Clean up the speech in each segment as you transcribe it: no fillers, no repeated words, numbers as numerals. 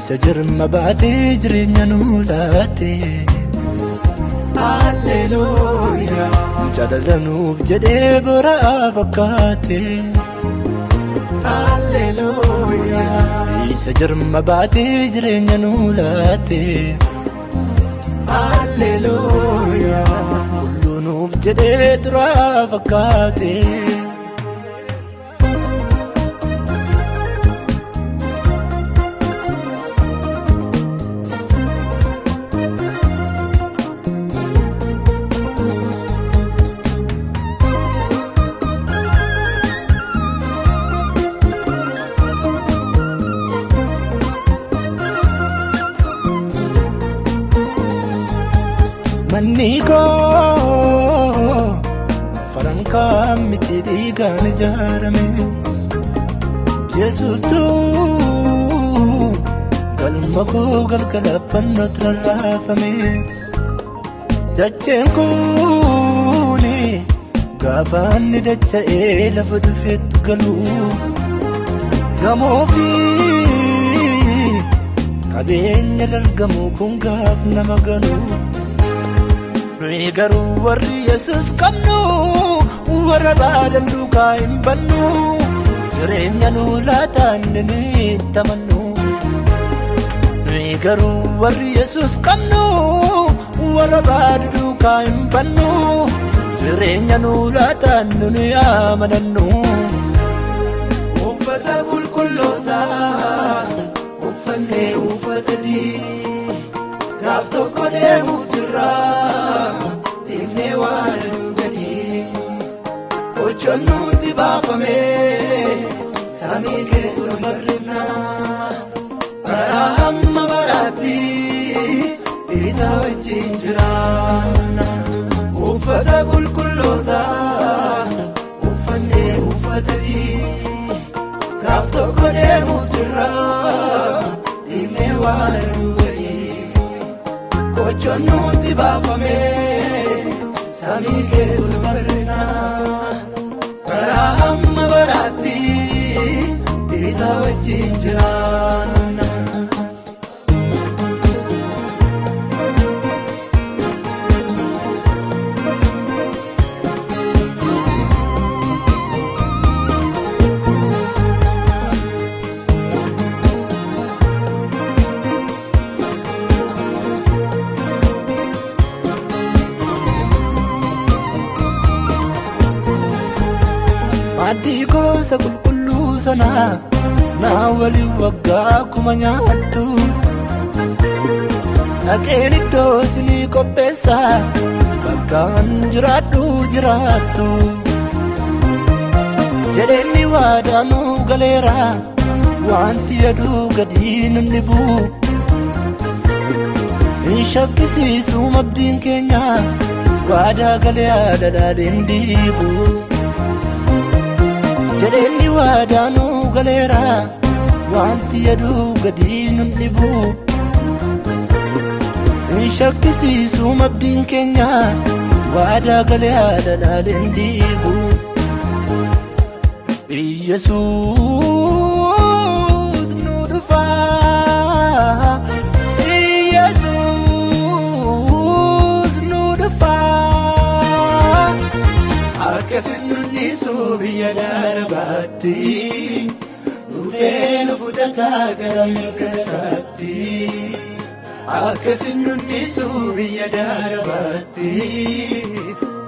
Sajirma baate jireenya nuu laate. Alleluuyaa. Jaalalanuuf jedhee boraa fakkaate. Alleluuyaa. Sajirma baate jireenya nuu laate. Alleluuyaa. Hulluunuuf jedhee turaa fakkaate. Maniko faranka miti dhiigaan ijaarame. Yesuus tu galma koo galgala fannootti rarraafame. Dacheen kuni gaafa inni dacha'ee lafa dhufeetti galu. Gamoo fi qabeenya dargamu kun gaaf nama ganu. Nuyi garuu warri Yesuus qabnu warra baadan duukaa hin bannu. Jireenya nuu laataan ni tamannu. Nuyi garuu warri Yesuus qabnu warra baadan duukaa hin bannu. Jireenya nuu laataan ni amanannu. Uffata qulqullootaa uffannee uffata dii gaaf tokko deemuu jirra. Ifnee waan dhuganii hojjoon nuti baafame samii keessa barreefna. Bara hamma baraatti isa wajjin jiraanna. Uffata qulqullootaa uffannee uffata dii gaaf tokko deemuu jirra. Ifnee waan dhuganii hojjoon nuti baafame samii keessa barreefna. Bara hamma baraatti isa wajjin jiraanna. Maaddii gosa qulqulluu sana naa waliin waggaa kuma nyaattu. Dhaqeen iddoo isinii qopheessa bakkaan jiraadhu jiraattu. Jedheenni waadaanuu galeera wanti yaduu gadii nun dhibu. Hin shakkisiisu mabdiin keenya waadaa galee aadaadhaan dhiibu. Jedheenni waadaanuu galeera wanti yaduu gadii nun dhibu. Hin shakkisiisu mabdiin keenya waadaa galee aadaadhaan dhiibu. Yesuus nu dhufa. Yesuus nu dhufa. Akkasin nunnisu biyya darbaatti dhufee nu fudhataa gara mirga isaatti. Akkasin nunnisu biyya darbaatti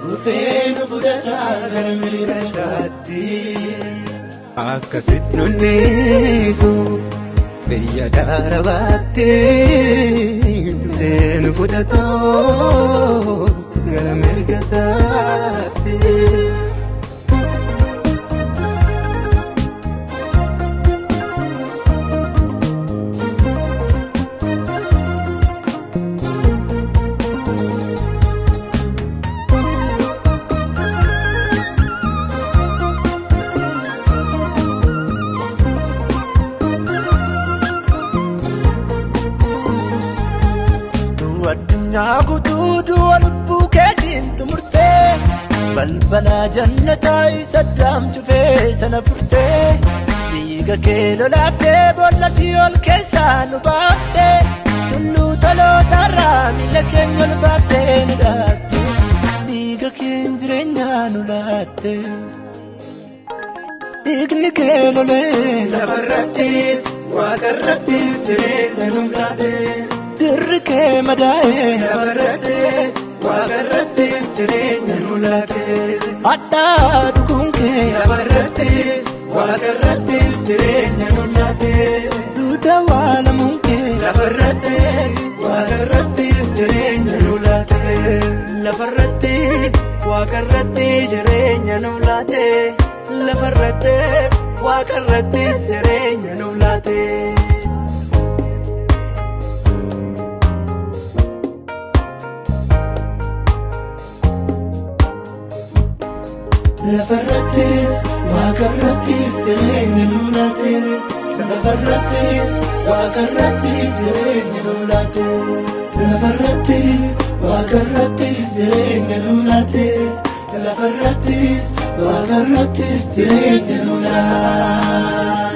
dhufee nu fudhataa gara mirga isaatti. Akkasin nunnisu biyya darbaatti dhufee nu fudhataa gara mirga isaatti. Addunyaa guutuu du'a lubbuu keetiin tumurtee balbala jannataa isa daamchufee sana furtee. dhiiga kee lolaaftee boolla Si'ool keessaa nu baaftee tulluu tolootaarraa miila keenya ol baaftee nu dhaatte dhiiga keen jireenyaa nu laatte. Dhiigni kee lolee lafarrattis waaqarrattis jireenya nu laate dirri kee madaa'ee lafarrattis waaqarrattis jireenya nu laate hadhaa dhuguun kee lafarrattis waaqarrattis jireenya nu laate duuta waalamuun kee lafarrattis waaqarrattis jireenya nu laate lafarrattis waaqarrattis jireenya nu laate lafarrattis waaqarrattis jireenya nu laate. Lafarrattis waaqarrattis jireenya nu laate lafarrattis waaqarrattis jireenya nu laate lafarrattis waaqarrattis jireenya nu laate lafarrattis waaqarrattis jireenya nu laate.